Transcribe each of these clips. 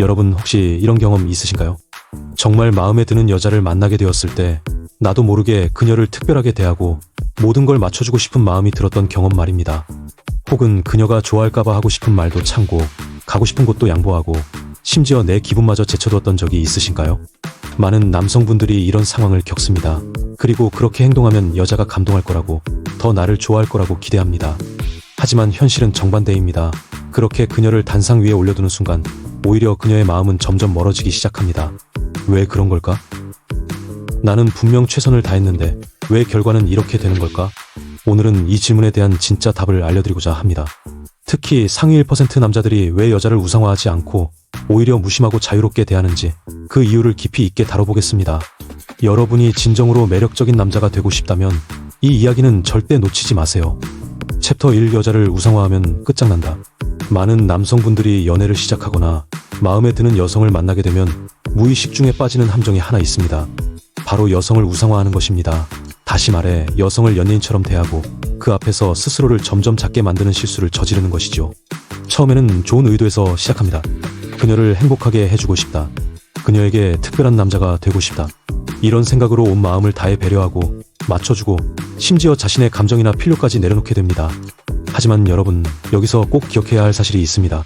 여러분 혹시 이런 경험 있으신가요? 정말 마음에 드는 여자를 만나게 되었을 때 나도 모르게 그녀를 특별하게 대하고 모든 걸 맞춰주고 싶은 마음이 들었던 경험 말입니다. 혹은 그녀가 좋아할까봐 하고 싶은 말도 참고 가고 싶은 곳도 양보하고 심지어 내 기분마저 제쳐두었던 적이 있으신가요? 많은 남성분들이 이런 상황을 겪습니다. 그리고 그렇게 행동하면 여자가 감동할 거라고, 더 나를 좋아할 거라고 기대합니다. 하지만 현실은 정반대입니다. 그렇게 그녀를 단상 위에 올려두는 순간 오히려 그녀의 마음은 점점 멀어지기 시작합니다. 왜 그런 걸까? 나는 분명 최선을 다했는데 왜 결과는 이렇게 되는 걸까? 오늘은 이 질문에 대한 진짜 답을 알려드리고자 합니다. 특히 상위 1% 남자들이 왜 여자를 우상화하지 않고 오히려 무심하고 자유롭게 대하는지 그 이유를 깊이 있게 다뤄보겠습니다. 여러분이 진정으로 매력적인 남자가 되고 싶다면 이 이야기는 절대 놓치지 마세요. 챕터 1 여자를 우상화하면 끝장난다. 많은 남성분들이 연애를 시작하거나 마음에 드는 여성을 만나게 되면 무의식 중에 빠지는 함정이 하나 있습니다. 바로 여성을 우상화하는 것입니다. 다시 말해 여성을 연예인처럼 대하고 그 앞에서 스스로를 점점 작게 만드는 실수를 저지르는 것이죠. 처음에는 좋은 의도에서 시작합니다. 그녀를 행복하게 해주고 싶다. 그녀에게 특별한 남자가 되고 싶다. 이런 생각으로 온 마음을 다해 배려하고 맞춰주고 심지어 자신의 감정이나 필요까지 내려놓게 됩니다. 하지만 여러분, 여기서 꼭 기억해야 할 사실이 있습니다.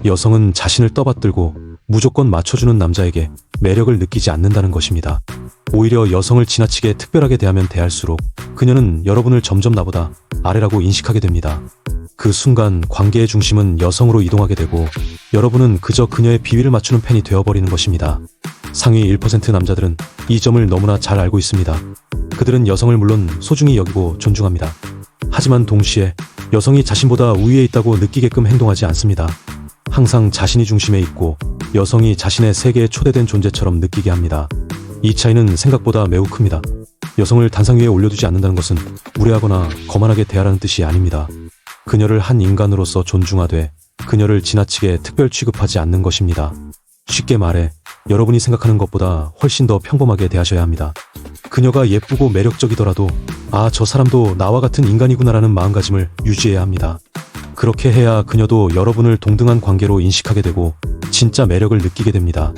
여성은 자신을 떠받들고 무조건 맞춰주는 남자에게 매력을 느끼지 않는다는 것입니다. 오히려 여성을 지나치게 특별하게 대하면 대할수록 그녀는 여러분을 점점 나보다 아래라고 인식하게 됩니다. 그 순간 관계의 중심은 여성으로 이동하게 되고 여러분은 그저 그녀의 비위를 맞추는 팬이 되어버리는 것입니다. 상위 1% 남자들은 이 점을 너무나 잘 알고 있습니다. 그들은 여성을 물론 소중히 여기고 존중합니다. 하지만 동시에 여성이 자신보다 우위에 있다고 느끼게끔 행동하지 않습니다. 항상 자신이 중심에 있고 여성이 자신의 세계에 초대된 존재처럼 느끼게 합니다. 이 차이는 생각보다 매우 큽니다. 여성을 단상 위에 올려두지 않는다는 것은 무례하거나 거만하게 대하라는 뜻이 아닙니다. 그녀를 한 인간으로서 존중하되 그녀를 지나치게 특별 취급하지 않는 것입니다. 쉽게 말해 여러분이 생각하는 것보다 훨씬 더 평범하게 대하셔야 합니다. 그녀가 예쁘고 매력적이더라도 아, 저 사람도 나와 같은 인간이구나라는 마음가짐을 유지해야 합니다. 그렇게 해야 그녀도 여러분을 동등한 관계로 인식하게 되고 진짜 매력을 느끼게 됩니다.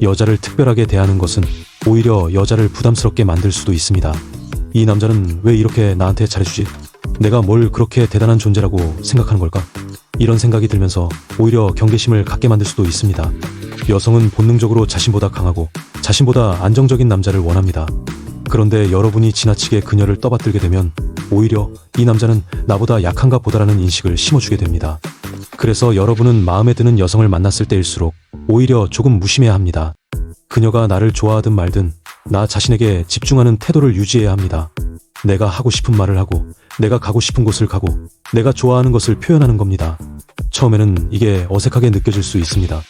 여자를 특별하게 대하는 것은 오히려 여자를 부담스럽게 만들 수도 있습니다. 이 남자는 왜 이렇게 나한테 잘해주지? 내가 뭘 그렇게 대단한 존재라고 생각하는 걸까? 이런 생각이 들면서 오히려 경계심을 갖게 만들 수도 있습니다. 여성은 본능적으로 자신보다 강하고 자신보다 안정적인 남자를 원합니다. 그런데 여러분이 지나치게 그녀를 떠받들게 되면 오히려 이 남자는 나보다 약한가 보다라는 인식을 심어주게 됩니다. 그래서 여러분은 마음에 드는 여성을 만났을 때일수록 오히려 조금 무심해야 합니다. 그녀가 나를 좋아하든 말든 나 자신에게 집중하는 태도를 유지해야 합니다. 내가 하고 싶은 말을 하고 내가 가고 싶은 곳을 가고 내가 좋아하는 것을 표현하는 겁니다. 처음에는 이게 어색하게 느껴질 수 있습니다.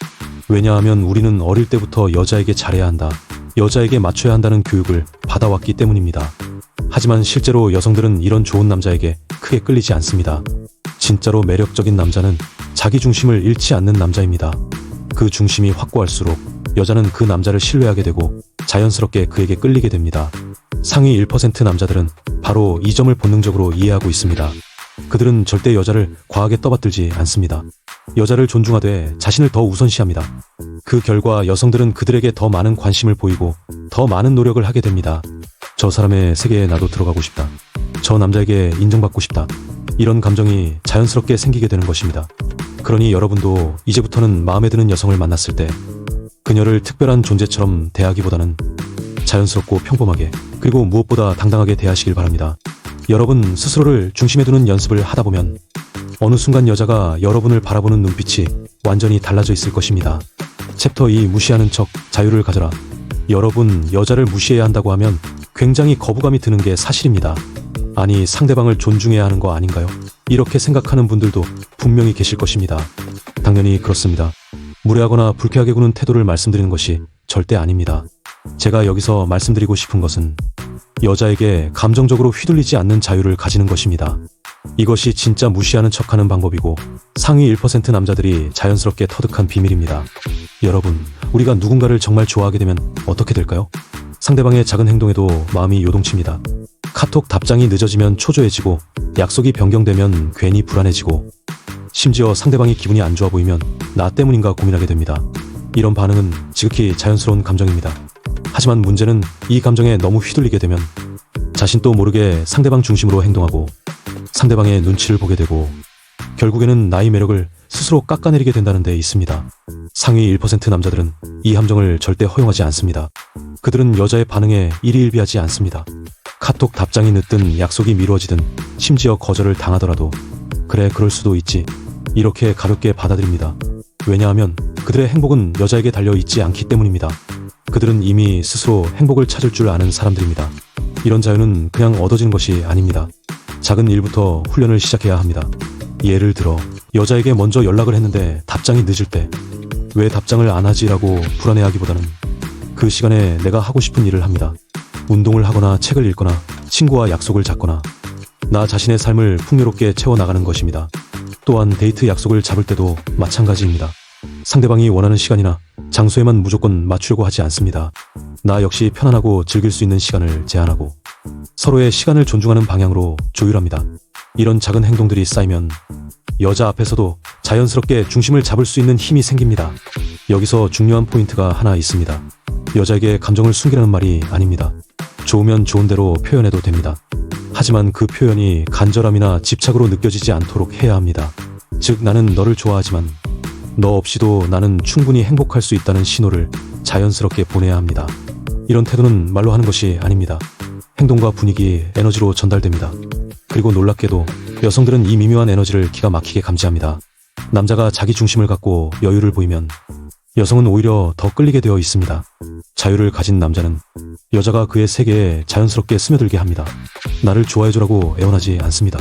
왜냐하면 우리는 어릴 때부터 여자에게 잘해야 한다, 여자에게 맞춰야 한다는 교육을 받아왔기 때문입니다. 하지만 실제로 여성들은 이런 좋은 남자에게 크게 끌리지 않습니다. 진짜로 매력적인 남자는 자기 중심을 잃지 않는 남자입니다. 그 중심이 확고할수록 여자는 그 남자를 신뢰하게 되고 자연스럽게 그에게 끌리게 됩니다. 상위 1% 남자들은 바로 이 점을 본능적으로 이해하고 있습니다. 그들은 절대 여자를 과하게 떠받들지 않습니다. 여자를 존중하되 자신을 더 우선시합니다. 그 결과 여성들은 그들에게 더 많은 관심을 보이고 더 많은 노력을 하게 됩니다. 저 사람의 세계에 나도 들어가고 싶다. 저 남자에게 인정받고 싶다. 이런 감정이 자연스럽게 생기게 되는 것입니다. 그러니 여러분도 이제부터는 마음에 드는 여성을 만났을 때 그녀를 특별한 존재처럼 대하기보다는 자연스럽고 평범하게 그리고 무엇보다 당당하게 대하시길 바랍니다. 여러분 스스로를 중심에 두는 연습을 하다 보면 어느 순간 여자가 여러분을 바라보는 눈빛이 완전히 달라져 있을 것입니다. 챕터 2 무시하는 척 자유를 가져라. 여러분 여자를 무시해야 한다고 하면 굉장히 거부감이 드는 게 사실입니다. 아니 상대방을 존중해야 하는 거 아닌가요? 이렇게 생각하는 분들도 분명히 계실 것입니다. 당연히 그렇습니다. 무례하거나 불쾌하게 구는 태도를 말씀드리는 것이 절대 아닙니다. 제가 여기서 말씀드리고 싶은 것은 여자에게 감정적으로 휘둘리지 않는 자유를 가지는 것입니다. 이것이 진짜 무시하는 척하는 방법이고 상위 1% 남자들이 자연스럽게 터득한 비밀입니다. 여러분, 우리가 누군가를 정말 좋아하게 되면 어떻게 될까요? 상대방의 작은 행동에도 마음이 요동칩니다. 카톡 답장이 늦어지면 초조해지고 약속이 변경되면 괜히 불안해지고 심지어 상대방이 기분이 안 좋아 보이면 나 때문인가 고민하게 됩니다. 이런 반응은 지극히 자연스러운 감정입니다. 하지만 문제는 이 감정에 너무 휘둘리게 되면 자신도 모르게 상대방 중심으로 행동하고 상대방의 눈치를 보게 되고 결국에는 나의 매력을 스스로 깎아내리게 된다는 데 있습니다. 상위 1% 남자들은 이 함정을 절대 허용하지 않습니다. 그들은 여자의 반응에 일희일비하지 않습니다. 카톡 답장이 늦든 약속이 미루어지든 심지어 거절을 당하더라도 그래 그럴 수도 있지 이렇게 가볍게 받아들입니다. 왜냐하면 그들의 행복은 여자에게 달려있지 않기 때문입니다. 그들은 이미 스스로 행복을 찾을 줄 아는 사람들입니다. 이런 자유는 그냥 얻어지는 것이 아닙니다. 작은 일부터 훈련을 시작해야 합니다. 예를 들어 여자에게 먼저 연락을 했는데 답장이 늦을 때 왜 답장을 안 하지라고 불안해하기보다는 그 시간에 내가 하고 싶은 일을 합니다. 운동을 하거나 책을 읽거나 친구와 약속을 잡거나 나 자신의 삶을 풍요롭게 채워나가는 것입니다. 또한 데이트 약속을 잡을 때도 마찬가지입니다. 상대방이 원하는 시간이나 장소에만 무조건 맞추려고 하지 않습니다. 나 역시 편안하고 즐길 수 있는 시간을 제한하고 서로의 시간을 존중하는 방향으로 조율합니다. 이런 작은 행동들이 쌓이면 여자 앞에서도 자연스럽게 중심을 잡을 수 있는 힘이 생깁니다. 여기서 중요한 포인트가 하나 있습니다. 여자에게 감정을 숨기라는 말이 아닙니다. 좋으면 좋은 대로 표현해도 됩니다. 하지만 그 표현이 간절함이나 집착으로 느껴지지 않도록 해야 합니다. 즉 나는 너를 좋아하지만 너 없이도 나는 충분히 행복할 수 있다는 신호를 자연스럽게 보내야 합니다. 이런 태도는 말로 하는 것이 아닙니다. 행동과 분위기, 에너지로 전달됩니다. 그리고 놀랍게도 여성들은 이 미묘한 에너지를 기가 막히게 감지합니다. 남자가 자기 중심을 갖고 여유를 보이면 여성은 오히려 더 끌리게 되어 있습니다. 자유를 가진 남자는 여자가 그의 세계에 자연스럽게 스며들게 합니다. 나를 좋아해줘라고 애원하지 않습니다.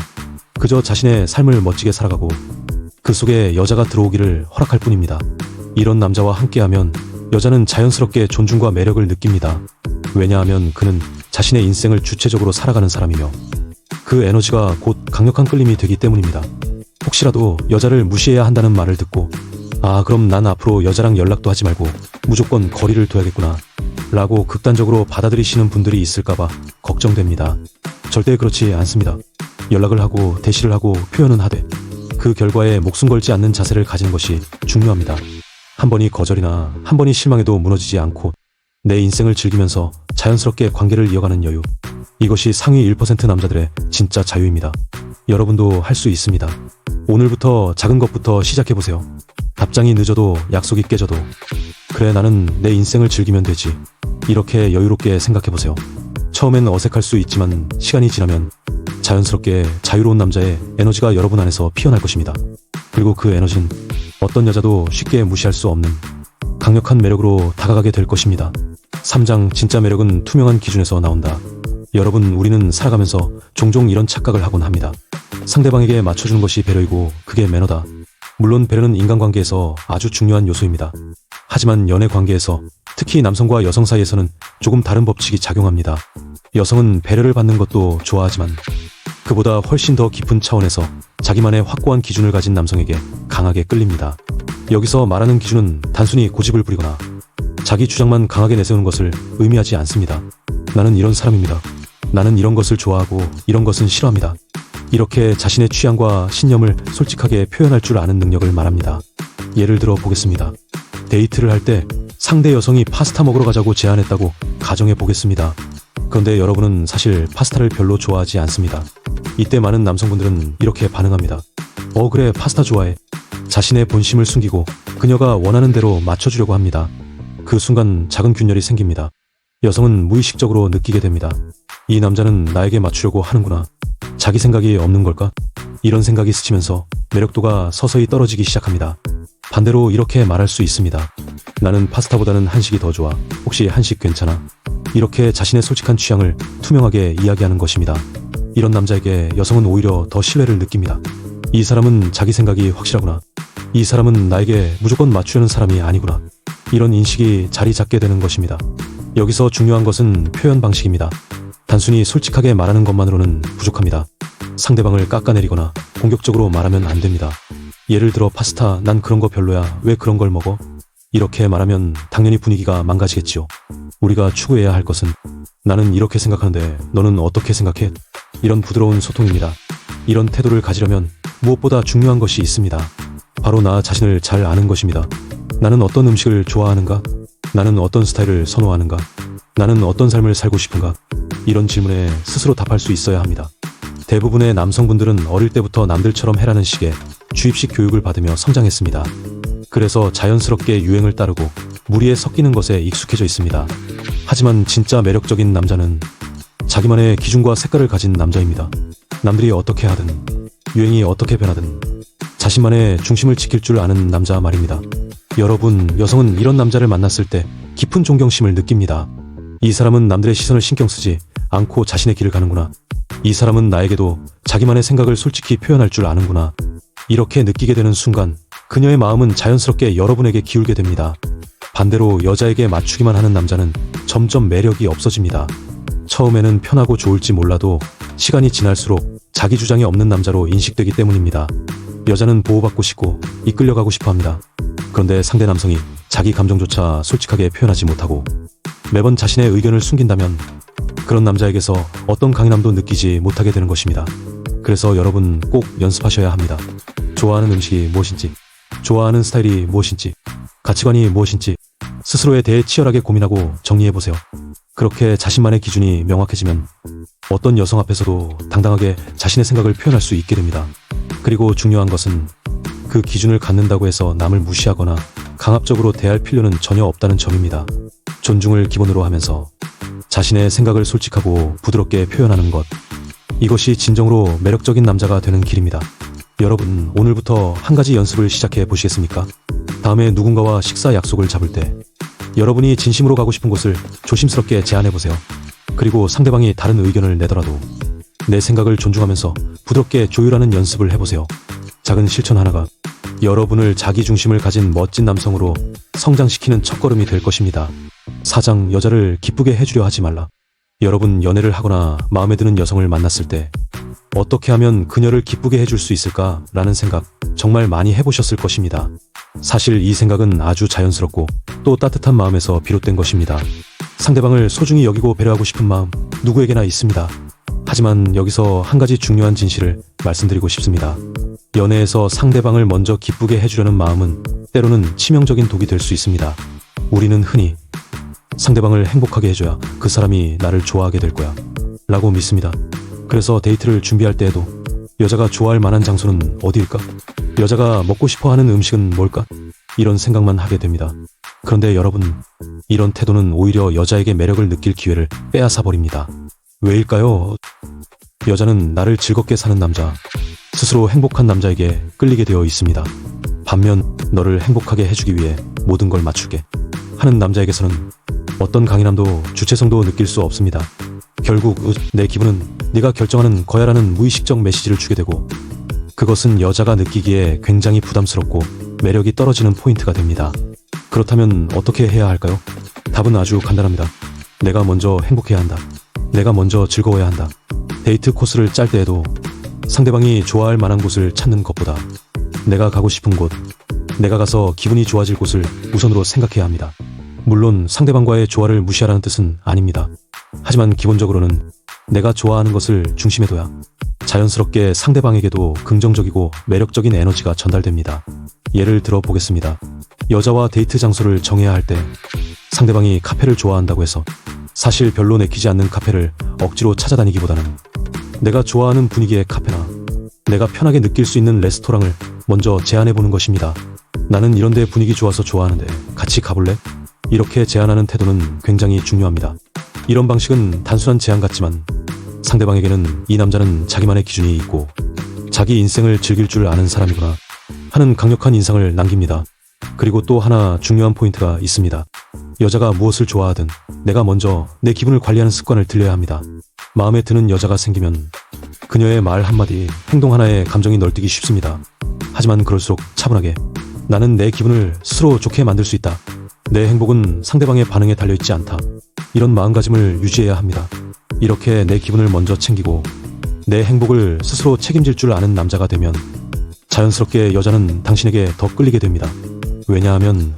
그저 자신의 삶을 멋지게 살아가고 그 속에 여자가 들어오기를 허락할 뿐입니다. 이런 남자와 함께하면 여자는 자연스럽게 존중과 매력을 느낍니다. 왜냐하면 그는 자신의 인생을 주체적으로 살아가는 사람이며 그 에너지가 곧 강력한 끌림이 되기 때문입니다. 혹시라도 여자를 무시해야 한다는 말을 듣고 아 그럼 난 앞으로 여자랑 연락도 하지 말고 무조건 거리를 둬야겠구나 라고 극단적으로 받아들이시는 분들이 있을까봐 걱정됩니다. 절대 그렇지 않습니다. 연락을 하고 대시를 하고 표현은 하되 그 결과에 목숨 걸지 않는 자세를 가지는 것이 중요합니다. 한 번이 거절이나 한 번이 실망해도 무너지지 않고 내 인생을 즐기면서 자연스럽게 관계를 이어가는 여유. 이것이 상위 1% 남자들의 진짜 자유입니다. 여러분도 할 수 있습니다. 오늘부터 작은 것부터 시작해보세요. 답장이 늦어도 약속이 깨져도 그래 나는 내 인생을 즐기면 되지. 이렇게 여유롭게 생각해보세요. 처음엔 어색할 수 있지만 시간이 지나면 자연스럽게 자유로운 남자의 에너지가 여러분 안에서 피어날 것입니다. 그리고 그 에너지는 어떤 여자도 쉽게 무시할 수 없는 강력한 매력으로 다가가게 될 것입니다. 3장 진짜 매력은 투명한 기준에서 나온다. 여러분 우리는 살아가면서 종종 이런 착각을 하곤 합니다. 상대방에게 맞춰주는 것이 배려이고 그게 매너다. 물론 배려는 인간관계에서 아주 중요한 요소입니다. 하지만 연애관계에서 특히 남성과 여성 사이에서는 조금 다른 법칙이 작용합니다. 여성은 배려를 받는 것도 좋아하지만 그보다 훨씬 더 깊은 차원에서 자기만의 확고한 기준을 가진 남성에게 강하게 끌립니다. 여기서 말하는 기준은 단순히 고집을 부리거나 자기 주장만 강하게 내세우는 것을 의미하지 않습니다. 나는 이런 사람입니다. 나는 이런 것을 좋아하고 이런 것은 싫어합니다. 이렇게 자신의 취향과 신념을 솔직하게 표현할 줄 아는 능력을 말합니다. 예를 들어 보겠습니다. 데이트를 할 때 상대 여성이 파스타 먹으러 가자고 제안했다고 가정해 보겠습니다. 그런데 여러분은 사실 파스타를 별로 좋아하지 않습니다. 이때 많은 남성분들은 이렇게 반응합니다. 그래 파스타 좋아해. 자신의 본심을 숨기고 그녀가 원하는 대로 맞춰주려고 합니다. 그 순간 작은 균열이 생깁니다. 여성은 무의식적으로 느끼게 됩니다. 이 남자는 나에게 맞추려고 하는구나. 자기 생각이 없는 걸까? 이런 생각이 스치면서 매력도가 서서히 떨어지기 시작합니다. 반대로 이렇게 말할 수 있습니다. 나는 파스타보다는 한식이 더 좋아. 혹시 한식 괜찮아? 이렇게 자신의 솔직한 취향을 투명하게 이야기하는 것입니다. 이런 남자에게 여성은 오히려 더 신뢰를 느낍니다. 이 사람은 자기 생각이 확실하구나. 이 사람은 나에게 무조건 맞추려는 사람이 아니구나. 이런 인식이 자리 잡게 되는 것입니다. 여기서 중요한 것은 표현 방식입니다. 단순히 솔직하게 말하는 것만으로는 부족합니다. 상대방을 깎아내리거나 공격적으로 말하면 안 됩니다. 예를 들어 파스타 난 그런 거 별로야. 왜 그런 걸 먹어? 이렇게 말하면 당연히 분위기가 망가지겠지요. 우리가 추구해야 할 것은 나는 이렇게 생각하는데 너는 어떻게 생각해? 이런 부드러운 소통입니다. 이런 태도를 가지려면 무엇보다 중요한 것이 있습니다. 바로 나 자신을 잘 아는 것입니다. 나는 어떤 음식을 좋아하는가? 나는 어떤 스타일을 선호하는가? 나는 어떤 삶을 살고 싶은가? 이런 질문에 스스로 답할 수 있어야 합니다. 대부분의 남성분들은 어릴 때부터 남들처럼 해라는 식의 주입식 교육을 받으며 성장했습니다. 그래서 자연스럽게 유행을 따르고 무리에 섞이는 것에 익숙해져 있습니다. 하지만 진짜 매력적인 남자는 자기만의 기준과 색깔을 가진 남자입니다. 남들이 어떻게 하든, 유행이 어떻게 변하든 자신만의 중심을 지킬 줄 아는 남자 말입니다. 여러분, 여성은 이런 남자를 만났을 때 깊은 존경심을 느낍니다. 이 사람은 남들의 시선을 신경 쓰지 않고 자신의 길을 가는구나. 이 사람은 나에게도 자기만의 생각을 솔직히 표현할 줄 아는구나. 이렇게 느끼게 되는 순간 그녀의 마음은 자연스럽게 여러분에게 기울게 됩니다. 반대로 여자에게 맞추기만 하는 남자는 점점 매력이 없어집니다. 처음에는 편하고 좋을지 몰라도 시간이 지날수록 자기 주장이 없는 남자로 인식되기 때문입니다. 여자는 보호받고 싶고 이끌려가고 싶어 합니다. 그런데 상대 남성이 자기 감정조차 솔직하게 표현하지 못하고 매번 자신의 의견을 숨긴다면 그런 남자에게서 어떤 강인함도 느끼지 못하게 되는 것입니다. 그래서 여러분 꼭 연습하셔야 합니다. 좋아하는 음식이 무엇인지, 좋아하는 스타일이 무엇인지, 가치관이 무엇인지 스스로에 대해 치열하게 고민하고 정리해보세요. 그렇게 자신만의 기준이 명확해지면 어떤 여성 앞에서도 당당하게 자신의 생각을 표현할 수 있게 됩니다. 그리고 중요한 것은 그 기준을 갖는다고 해서 남을 무시하거나 강압적으로 대할 필요는 전혀 없다는 점입니다. 존중을 기본으로 하면서 자신의 생각을 솔직하고 부드럽게 표현하는 것, 이것이 진정으로 매력적인 남자가 되는 길입니다. 여러분, 오늘부터 한 가지 연습을 시작해 보시겠습니까? 다음에 누군가와 식사 약속을 잡을 때 여러분이 진심으로 가고 싶은 곳을 조심스럽게 제안해 보세요. 그리고 상대방이 다른 의견을 내더라도 내 생각을 존중하면서 부드럽게 조율하는 연습을 해보세요. 작은 실천 하나가 여러분을 자기 중심을 가진 멋진 남성으로 성장시키는 첫걸음이 될 것입니다. 4장, 여자를 기쁘게 해주려 하지 말라. 여러분, 연애를 하거나 마음에 드는 여성을 만났을 때 어떻게 하면 그녀를 기쁘게 해줄 수 있을까? 라는 생각 정말 많이 해보셨을 것입니다. 사실 이 생각은 아주 자연스럽고 또 따뜻한 마음에서 비롯된 것입니다. 상대방을 소중히 여기고 배려하고 싶은 마음 누구에게나 있습니다. 하지만 여기서 한 가지 중요한 진실을 말씀드리고 싶습니다. 연애에서 상대방을 먼저 기쁘게 해주려는 마음은 때로는 치명적인 독이 될 수 있습니다. 우리는 흔히 상대방을 행복하게 해줘야 그 사람이 나를 좋아하게 될 거야 라고 믿습니다. 그래서 데이트를 준비할 때에도 여자가 좋아할 만한 장소는 어디일까? 여자가 먹고 싶어 하는 음식은 뭘까? 이런 생각만 하게 됩니다. 그런데 여러분, 이런 태도는 오히려 여자에게 매력을 느낄 기회를 빼앗아 버립니다. 왜일까요? 여자는 나를 즐겁게 사는 남자, 스스로 행복한 남자에게 끌리게 되어 있습니다. 반면 너를 행복하게 해주기 위해 모든 걸 맞출게 하는 남자에게서는 어떤 강인함도 주체성도 느낄 수 없습니다. 결국 내 기분은 네가 결정하는 거야라는 무의식적 메시지를 주게 되고 그것은 여자가 느끼기에 굉장히 부담스럽고 매력이 떨어지는 포인트가 됩니다. 그렇다면 어떻게 해야 할까요? 답은 아주 간단합니다. 내가 먼저 행복해야 한다. 내가 먼저 즐거워야 한다. 데이트 코스를 짤 때에도 상대방이 좋아할 만한 곳을 찾는 것보다 내가 가고 싶은 곳, 내가 가서 기분이 좋아질 곳을 우선으로 생각해야 합니다. 물론 상대방과의 조화를 무시하라는 뜻은 아닙니다. 하지만 기본적으로는 내가 좋아하는 것을 중심에 둬야 자연스럽게 상대방에게도 긍정적이고 매력적인 에너지가 전달됩니다. 예를 들어 보겠습니다. 여자와 데이트 장소를 정해야 할 때 상대방이 카페를 좋아한다고 해서 사실 별로 내키지 않는 카페를 억지로 찾아다니기보다는 내가 좋아하는 분위기의 카페나 내가 편하게 느낄 수 있는 레스토랑을 먼저 제안해보는 것입니다. 나는 이런데 분위기 좋아서 좋아하는데 같이 가볼래? 이렇게 제안하는 태도는 굉장히 중요합니다. 이런 방식은 단순한 제안 같지만 상대방에게는 이 남자는 자기만의 기준이 있고 자기 인생을 즐길 줄 아는 사람이구나 하는 강력한 인상을 남깁니다. 그리고 또 하나 중요한 포인트가 있습니다. 여자가 무엇을 좋아하든 내가 먼저 내 기분을 관리하는 습관을 들여야 합니다. 마음에 드는 여자가 생기면 그녀의 말 한마디, 행동 하나에 감정이 널뛰기 쉽습니다. 하지만 그럴수록 차분하게 나는 내 기분을 스스로 좋게 만들 수 있다. 내 행복은 상대방의 반응에 달려있지 않다. 이런 마음가짐을 유지해야 합니다. 이렇게 내 기분을 먼저 챙기고 내 행복을 스스로 책임질 줄 아는 남자가 되면 자연스럽게 여자는 당신에게 더 끌리게 됩니다. 왜냐하면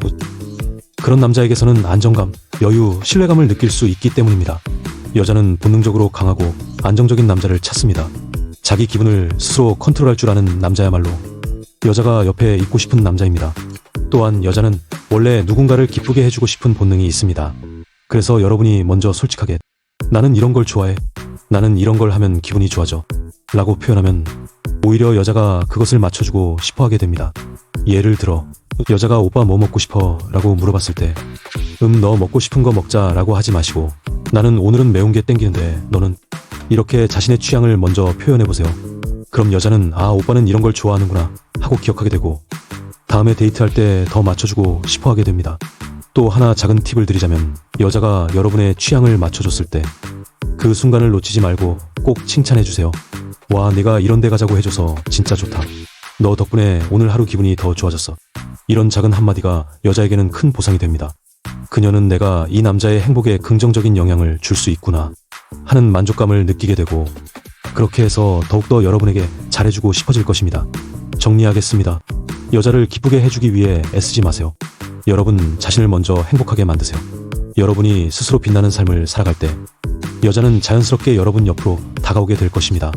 그런 남자에게서는 안정감, 여유, 신뢰감을 느낄 수 있기 때문입니다. 여자는 본능적으로 강하고 안정적인 남자를 찾습니다. 자기 기분을 스스로 컨트롤할 줄 아는 남자야말로 여자가 옆에 있고 싶은 남자입니다. 또한 여자는 원래 누군가를 기쁘게 해주고 싶은 본능이 있습니다. 그래서 여러분이 먼저 솔직하게 나는 이런 걸 좋아해. 나는 이런 걸 하면 기분이 좋아져. 라고 표현하면 오히려 여자가 그것을 맞춰주고 싶어 하게 됩니다. 예를 들어 여자가 오빠 뭐 먹고 싶어? 라고 물어봤을 때 너 먹고 싶은 거 먹자 라고 하지 마시고 나는 오늘은 매운 게 땡기는데 너는? 이렇게 자신의 취향을 먼저 표현해보세요. 그럼 여자는 아 오빠는 이런 걸 좋아하는구나 하고 기억하게 되고 다음에 데이트할 때 더 맞춰주고 싶어 하게 됩니다. 또 하나 작은 팁을 드리자면 여자가 여러분의 취향을 맞춰줬을 때 그 순간을 놓치지 말고 꼭 칭찬해주세요. 와 내가 이런 데 가자고 해줘서 진짜 좋다. 너 덕분에 오늘 하루 기분이 더 좋아졌어. 이런 작은 한마디가 여자에게는 큰 보상이 됩니다. 그녀는 내가 이 남자의 행복에 긍정적인 영향을 줄 수 있구나 하는 만족감을 느끼게 되고 그렇게 해서 더욱더 여러분에게 잘해주고 싶어질 것입니다. 정리하겠습니다. 여자를 기쁘게 해주기 위해 애쓰지 마세요. 여러분 자신을 먼저 행복하게 만드세요. 여러분이 스스로 빛나는 삶을 살아갈 때 여자는 자연스럽게 여러분 옆으로 다가오게 될 것입니다.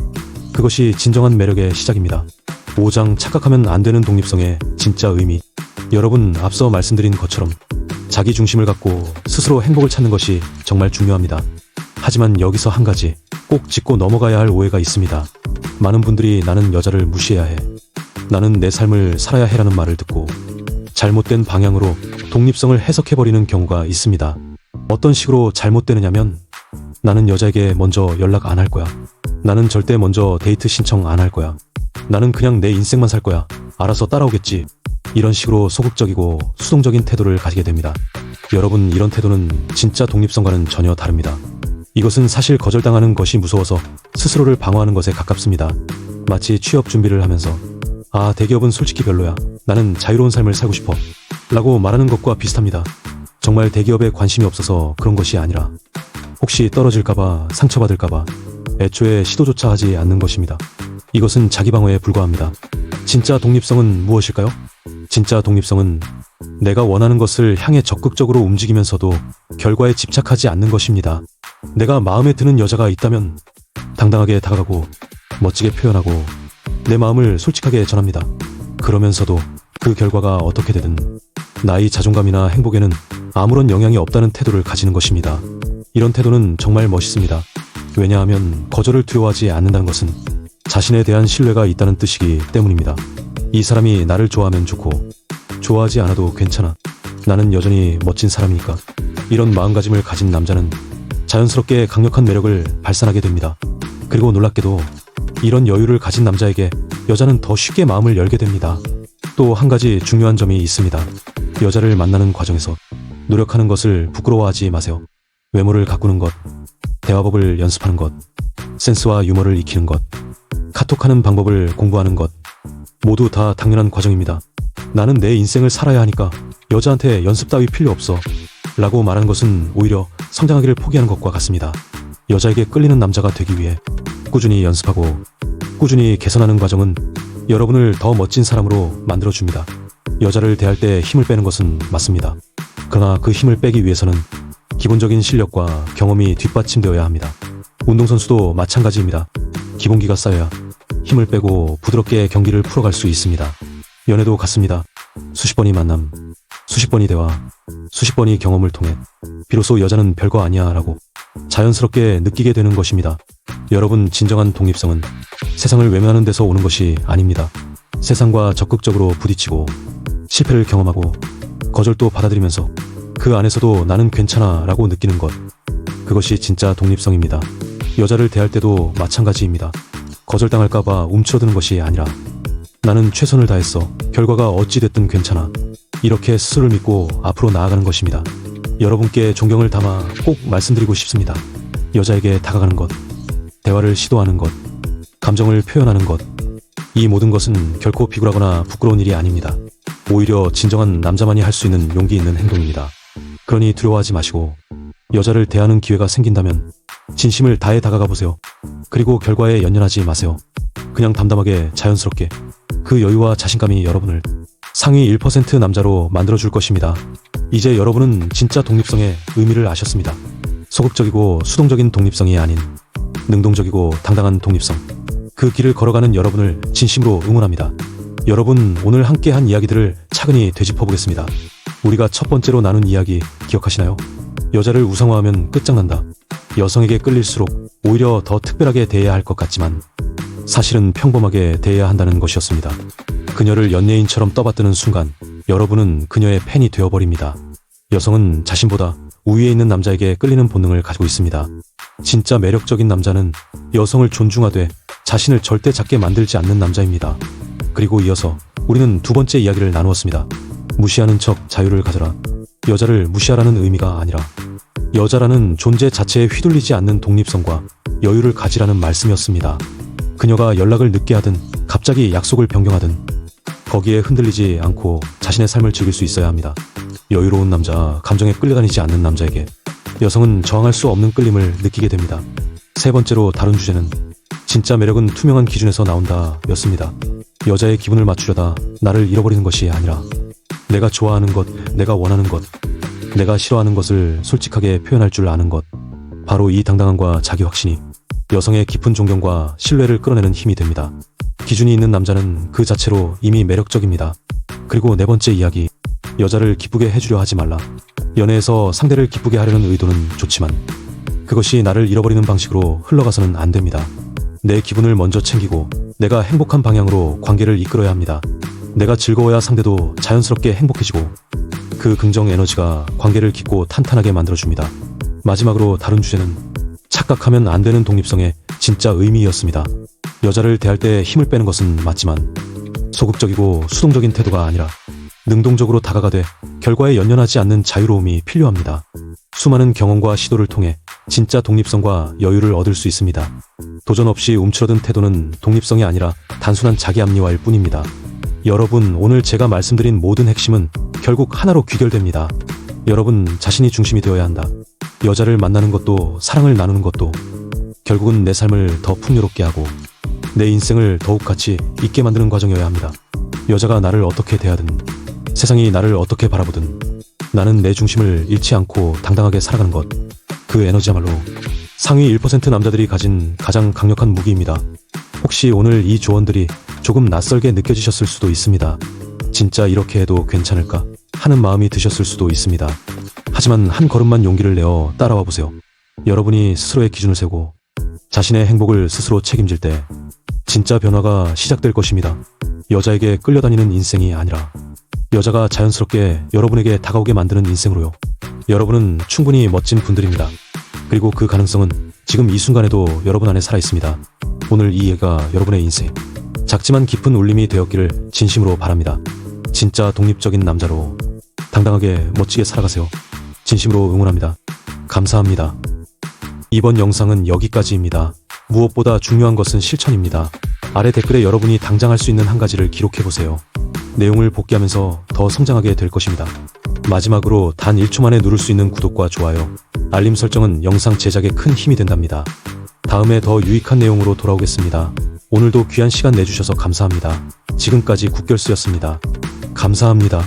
그것이 진정한 매력의 시작입니다. 5장 착각하면 안 되는 독립성의 진짜 의미. 여러분 앞서 말씀드린 것처럼 자기 중심을 갖고 스스로 행복을 찾는 것이 정말 중요합니다. 하지만 여기서 한 가지 꼭 짚고 넘어가야 할 오해가 있습니다. 많은 분들이 나는 여자를 무시해야 해. 나는 내 삶을 살아야 해라는 말을 듣고 잘못된 방향으로 독립성을 해석해버리는 경우가 있습니다. 어떤 식으로 잘못되느냐면 나는 여자에게 먼저 연락 안 할 거야. 나는 절대 먼저 데이트 신청 안 할 거야. 나는 그냥 내 인생만 살 거야. 알아서 따라오겠지. 이런 식으로 소극적이고 수동적인 태도를 가지게 됩니다. 여러분 이런 태도는 진짜 독립성과는 전혀 다릅니다. 이것은 사실 거절당하는 것이 무서워서 스스로를 방어하는 것에 가깝습니다. 마치 취업 준비를 하면서 아 대기업은 솔직히 별로야. 나는 자유로운 삶을 살고 싶어. 라고 말하는 것과 비슷합니다. 정말 대기업에 관심이 없어서 그런 것이 아니라 혹시 떨어질까봐 상처받을까봐 애초에 시도조차 하지 않는 것입니다. 이것은 자기 방어에 불과합니다. 진짜 독립성은 무엇일까요? 진짜 독립성은 내가 원하는 것을 향해 적극적으로 움직이면서도 결과에 집착하지 않는 것입니다. 내가 마음에 드는 여자가 있다면 당당하게 다가가고 멋지게 표현하고 내 마음을 솔직하게 전합니다. 그러면서도 그 결과가 어떻게 되든 나의 자존감이나 행복에는 아무런 영향이 없다는 태도를 가지는 것입니다. 이런 태도는 정말 멋있습니다. 왜냐하면 거절을 두려워하지 않는다는 것은 자신에 대한 신뢰가 있다는 뜻이기 때문입니다. 이 사람이 나를 좋아하면 좋고 좋아하지 않아도 괜찮아. 나는 여전히 멋진 사람이니까. 이런 마음가짐을 가진 남자는 자연스럽게 강력한 매력을 발산하게 됩니다. 그리고 놀랍게도 이런 여유를 가진 남자에게 여자는 더 쉽게 마음을 열게 됩니다. 또 한 가지 중요한 점이 있습니다. 여자를 만나는 과정에서 노력하는 것을 부끄러워하지 마세요. 외모를 가꾸는 것, 대화법을 연습하는 것, 센스와 유머를 익히는 것, 카톡하는 방법을 공부하는 것, 모두 다 당연한 과정입니다. 나는 내 인생을 살아야 하니까 여자한테 연습 따위 필요 없어 라고 말하는 것은 오히려 성장하기를 포기하는 것과 같습니다. 여자에게 끌리는 남자가 되기 위해 꾸준히 연습하고 꾸준히 개선하는 과정은 여러분을 더 멋진 사람으로 만들어줍니다. 여자를 대할 때 힘을 빼는 것은 맞습니다. 그러나 그 힘을 빼기 위해서는 기본적인 실력과 경험이 뒷받침되어야 합니다. 운동선수도 마찬가지입니다. 기본기가 쌓여야 힘을 빼고 부드럽게 경기를 풀어갈 수 있습니다. 연애도 같습니다. 수십 번의 만남, 수십 번의 대화, 수십 번의 경험을 통해 비로소 여자는 별거 아니야 라고 자연스럽게 느끼게 되는 것입니다. 여러분 진정한 독립성은 세상을 외면하는 데서 오는 것이 아닙니다. 세상과 적극적으로 부딪히고 실패를 경험하고 거절도 받아들이면서 그 안에서도 나는 괜찮아 라고 느끼는 것. 그것이 진짜 독립성입니다. 여자를 대할 때도 마찬가지입니다. 거절당할까봐 움츠러드는 것이 아니라 나는 최선을 다했어. 결과가 어찌됐든 괜찮아. 이렇게 스스로를 믿고 앞으로 나아가는 것입니다. 여러분께 존경을 담아 꼭 말씀드리고 싶습니다. 여자에게 다가가는 것, 대화를 시도하는 것, 감정을 표현하는 것, 이 모든 것은 결코 비굴하거나 부끄러운 일이 아닙니다. 오히려 진정한 남자만이 할 수 있는 용기 있는 행동입니다. 그러니 두려워하지 마시고 여자를 대하는 기회가 생긴다면 진심을 다해 다가가 보세요. 그리고 결과에 연연하지 마세요. 그냥 담담하게 자연스럽게 그 여유와 자신감이 여러분을 상위 1% 남자로 만들어줄 것입니다. 이제 여러분은 진짜 독립성의 의미를 아셨습니다. 소극적이고 수동적인 독립성이 아닌 능동적이고 당당한 독립성. 그 길을 걸어가는 여러분을 진심으로 응원합니다. 여러분, 오늘 함께 한 이야기들을 차근히 되짚어 보겠습니다. 우리가 첫 번째로 나눈 이야기 기억하시나요? 여자를 우상화하면 끝장난다. 여성에게 끌릴수록 오히려 더 특별하게 대해야 할 것 같지만 사실은 평범하게 대해야 한다는 것이었습니다. 그녀를 연예인처럼 떠받드는 순간 여러분은 그녀의 팬이 되어버립니다. 여성은 자신보다 우위에 있는 남자에게 끌리는 본능을 가지고 있습니다. 진짜 매력적인 남자는 여성을 존중하되 자신을 절대 작게 만들지 않는 남자입니다. 그리고 이어서 우리는 두 번째 이야기를 나누었습니다. 무시하는 척 자유를 가져라. 여자를 무시하라는 의미가 아니라 여자라는 존재 자체에 휘둘리지 않는 독립성과 여유를 가지라는 말씀이었습니다. 그녀가 연락을 늦게 하든 갑자기 약속을 변경하든 거기에 흔들리지 않고 자신의 삶을 즐길 수 있어야 합니다. 여유로운 남자, 감정에 끌려다니지 않는 남자에게 여성은 저항할 수 없는 끌림을 느끼게 됩니다. 세 번째로 다룬 주제는 진짜 매력은 투명한 기준에서 나온다 였습니다. 여자의 기분을 맞추려다 나를 잃어버리는 것이 아니라 내가 좋아하는 것, 내가 원하는 것, 내가 싫어하는 것을 솔직하게 표현할 줄 아는 것. 바로 이 당당함과 자기 확신이 여성의 깊은 존경과 신뢰를 끌어내는 힘이 됩니다. 기준이 있는 남자는 그 자체로 이미 매력적입니다. 그리고 네 번째 이야기, 여자를 기쁘게 해주려 하지 말라. 연애에서 상대를 기쁘게 하려는 의도는 좋지만 그것이 나를 잃어버리는 방식으로 흘러가서는 안 됩니다. 내 기분을 먼저 챙기고 내가 행복한 방향으로 관계를 이끌어야 합니다. 내가 즐거워야 상대도 자연스럽게 행복해지고 그 긍정 에너지가 관계를 깊고 탄탄하게 만들어줍니다. 마지막으로 다룬 주제는 착각하면 안 되는 독립성의 진짜 의미였습니다. 여자를 대할 때 힘을 빼는 것은 맞지만 소극적이고 수동적인 태도가 아니라 능동적으로 다가가되 결과에 연연하지 않는 자유로움이 필요합니다. 수많은 경험과 시도를 통해 진짜 독립성과 여유를 얻을 수 있습니다. 도전 없이 움츠러든 태도는 독립성이 아니라 단순한 자기 합리화일 뿐입니다. 여러분, 오늘 제가 말씀드린 모든 핵심은 결국 하나로 귀결됩니다. 여러분 자신이 중심이 되어야 한다. 여자를 만나는 것도 사랑을 나누는 것도 결국은 내 삶을 더 풍요롭게 하고 내 인생을 더욱 가치 있게 만드는 과정이어야 합니다. 여자가 나를 어떻게 대하든 세상이 나를 어떻게 바라보든 나는 내 중심을 잃지 않고 당당하게 살아가는 것. 그 에너지야말로 상위 1% 남자들이 가진 가장 강력한 무기입니다. 혹시 오늘 이 조언들이 조금 낯설게 느껴지셨을 수도 있습니다. 진짜 이렇게 해도 괜찮을까 하는 마음이 드셨을 수도 있습니다. 하지만 한 걸음만 용기를 내어 따라와 보세요. 여러분이 스스로의 기준을 세우고 자신의 행복을 스스로 책임질 때 진짜 변화가 시작될 것입니다. 여자에게 끌려다니는 인생이 아니라 여자가 자연스럽게 여러분에게 다가오게 만드는 인생으로요. 여러분은 충분히 멋진 분들입니다. 그리고 그 가능성은 지금 이 순간에도 여러분 안에 살아있습니다. 오늘 이 얘기가 여러분의 인생 작지만 깊은 울림이 되었기를 진심으로 바랍니다. 진짜 독립적인 남자로 당당하게 멋지게 살아가세요. 진심으로 응원합니다. 감사합니다. 이번 영상은 여기까지입니다. 무엇보다 중요한 것은 실천입니다. 아래 댓글에 여러분이 당장 할 수 있는 한 가지를 기록해보세요. 내용을 복기하면서 더 성장하게 될 것입니다. 마지막으로 단 1초 만에 누를 수 있는 구독과 좋아요, 알림 설정은 영상 제작에 큰 힘이 된답니다. 다음에 더 유익한 내용으로 돌아오겠습니다. 오늘도 귀한 시간 내주셔서 감사합니다. 지금까지 국결스였습니다. 감사합니다.